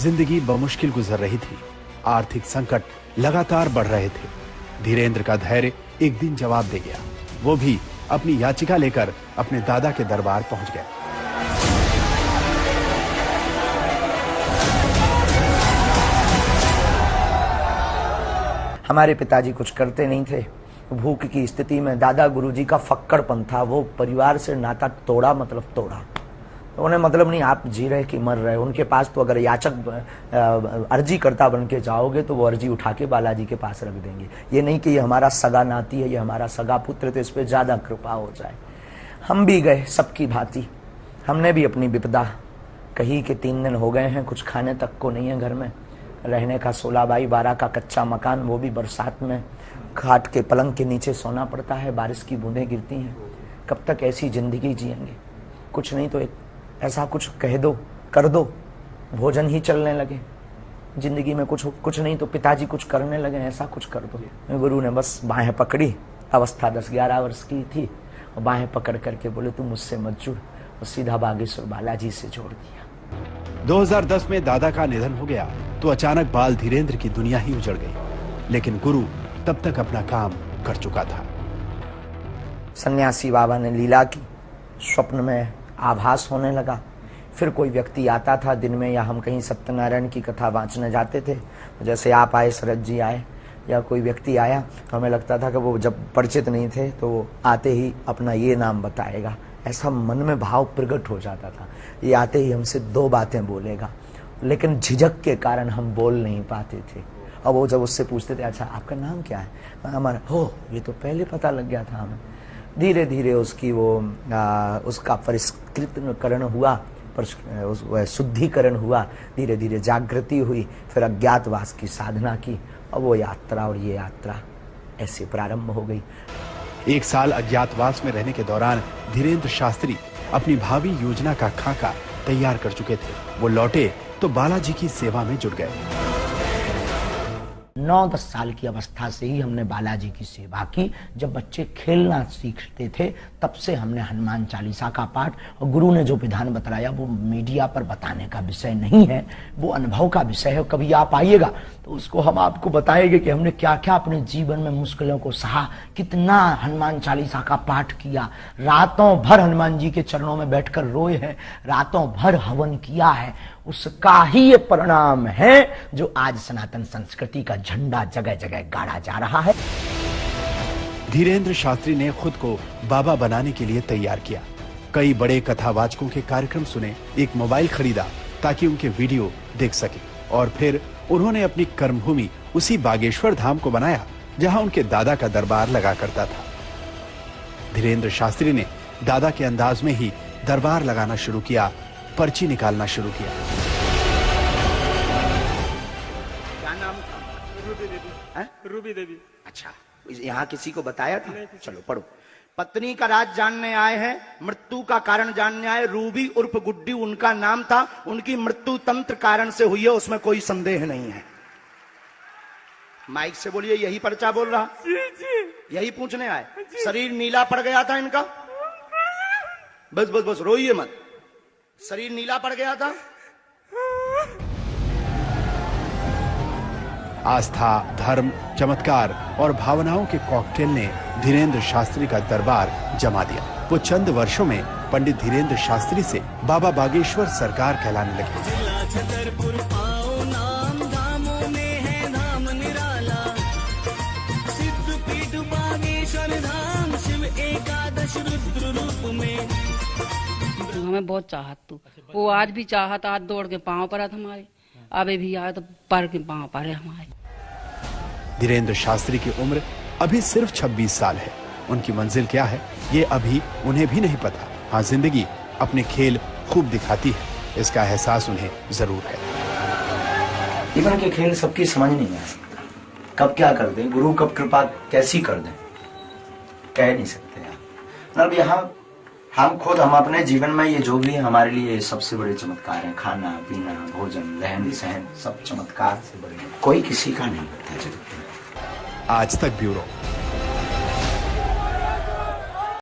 जिंदगी बमुश्किल गुजर रही थी। आर्थिक संकट लगातार बढ़ रहे थे। धीरेंद्र का धैर्य एक दिन जवाब दे गया। वो भी अपनी याचिका लेकर अपने दादा के दरबार पहुंच गए। हमारे पिताजी कुछ करते नहीं थे। भूख की स्थिति में दादा गुरुजी का फक्कड़पन था। वो परिवार से नाता तोड़ा, मतलब तोड़ा। तो उन्हें मतलब नहीं आप जी रहे कि मर रहे। उनके पास तो अगर याचक अर्जी करता बन के जाओगे तो वो अर्जी उठा के बालाजी के पास रख देंगे। ये नहीं कि ये हमारा सगा नाती है, ये हमारा सगा पुत्र, तो इस पर ज्यादा कृपा हो जाए। हम भी गए सबकी भांति। हमने भी अपनी विपदा कही कि 3 दिन हो गए हैं, कुछ खाने तक को नहीं है घर में। रहने का 16x12 का कच्चा मकान, वो भी बरसात में खाट के पलंग के नीचे सोना पड़ता है, बारिश की बूंदें गिरती हैं। कब तक ऐसी जिंदगी जिएंगे? कुछ नहीं तो एक ऐसा कुछ कह दो, कर दो, भोजन ही चलने लगे। जिंदगी में कुछ नहीं तो पिताजी कुछ करने लगे, ऐसा कुछ कर दो। गुरु ने बस बाहें पकड़ी। अवस्था 10-11 वर्ष की थी। और बाहें पकड़ करके बोले तू मुझसे मत जुड़, और सीधा बागेश्वर बालाजी से जोड़ दिया। 2010 में दादा का निधन हो गया तो अचानक बाल धीरेंद्र की दुनिया ही उजड़ गई। लेकिन गुरु तब तक अपना काम कर चुका था। सन्यासी बाबा ने लीला की, स्वप्न में आभास होने लगा। फिर कोई व्यक्ति आता था दिन में, या हम कहीं सत्यनारायण की कथा वांचने जाते थे, जैसे आप आए, शरद जी आए, या कोई व्यक्ति आया, तो हमें लगता था कि वो जब परिचित नहीं थे तो वो आते ही अपना ये नाम बताएगा। ऐसा मन में भाव प्रकट हो जाता था। ये आते ही हमसे 2 बातें बोलेगा, लेकिन झिझक के कारण हम बोल नहीं पाते थे। और वो जब उससे पूछते थे अच्छा आपका नाम क्या है, हमारा हो, ये तो पहले पता लग गया था हमें। धीरे धीरे उसकी उसका परिष्कृतकरण हुआ, शुद्धिकरण हुआ, धीरे धीरे जागृति हुई, फिर अज्ञातवास की साधना की, और वो यात्रा और ये यात्रा ऐसे प्रारंभ हो गई। 1 साल अज्ञातवास में रहने के दौरान धीरेंद्र शास्त्री अपनी भावी योजना का खाका तैयार कर चुके थे। वो लौटे तो बालाजी की सेवा में जुट गए। 9-10 साल की अवस्था से ही हमने बालाजी की सेवा की। जब बच्चे खेलना सीखते थे तब से हमने हनुमान चालीसा का पाठ, और गुरु ने जो विधान बताया वो मीडिया पर बताने का विषय नहीं है, वो अनुभव का विषय है। कभी आप आइएगा तो उसको हम आपको बताएंगे कि हमने क्या क्या अपने जीवन में मुश्किलों को सहा, कितना हनुमान चालीसा का पाठ किया, रातों भर हनुमान जी के चरणों में बैठकर रोए हैं, रातों भर हवन किया है। उसका ही ये परिणाम है जो आज सनातन संस्कृति का झंडा जगह जगह गाड़ा जा रहा है। धीरेंद्र शास्त्री ने खुद को बाबा बनाने के लिए तैयार किया। कई बड़े कथावाचकों के कार्यक्रम सुने, एक मोबाइल खरीदा ताकि उनके वीडियो देख सके, और फिर उन्होंने अपनी कर्मभूमि उसी बागेश्वर धाम को बनाया जहां उनके दादा का दरबार लगा करता था। धीरेंद्र शास्त्री ने दादा के अंदाज में ही दरबार लगाना शुरू किया, पर्ची निकालना शुरू किया। क्या नाम था? रूबी देवी। रूबी देवी। अच्छा, यहाँ किसी को बताया था? चलो पढ़ो। पत्नी का राज जानने आए हैं, मृत्यु का कारण जानने आए। रूबी उर्फ गुड्डी उनका नाम था। उनकी मृत्यु तंत्र कारण से हुई है, उसमें कोई संदेह नहीं है। माइक से बोलिए, यही पर्चा बोल रहा? जी जी। यही पूछने आए? शरीर नीला पड़ गया था इनका? बस बस बस, रोइए मत। शरीर नीला पड़ गया था। आस्था, धर्म, चमत्कार और भावनाओं के कॉकटेल ने धीरेंद्र शास्त्री का दरबार जमा दिया। वो चंद वर्षों में पंडित धीरेंद्र शास्त्री से बाबा बागेश्वर सरकार कहलाने लगे। हमें बहुत चाहत तू, वो आज भी चाहत, आज दौड़ के पांव पर हमारे, अभी भी आए तो पर के पांव पर है हमारे। धीरेंद्र शास्त्री की उम्र अभी सिर्फ 26 साल है। उनकी मंजिल क्या है ये अभी उन्हें भी नहीं पता। हाँ, जिंदगी अपने खेल खूब दिखाती है, इसका एहसास उन्हें जरूर है। जीवन के खेल सबकी समझ नहीं आ सकता। कब क्या कर दे गुरु, कब कृपा कैसी कर दे, कह नहीं सकते यार। मतलब यहाँ हम अपने जीवन में ये जो भी है हमारे लिए सबसे बड़े चमत्कार है। खाना पीना, भोजन, रहन सहन, सब चमत्कार से बड़े, कोई किसी का नहीं करता जगत में। आज तक ब्यूरो।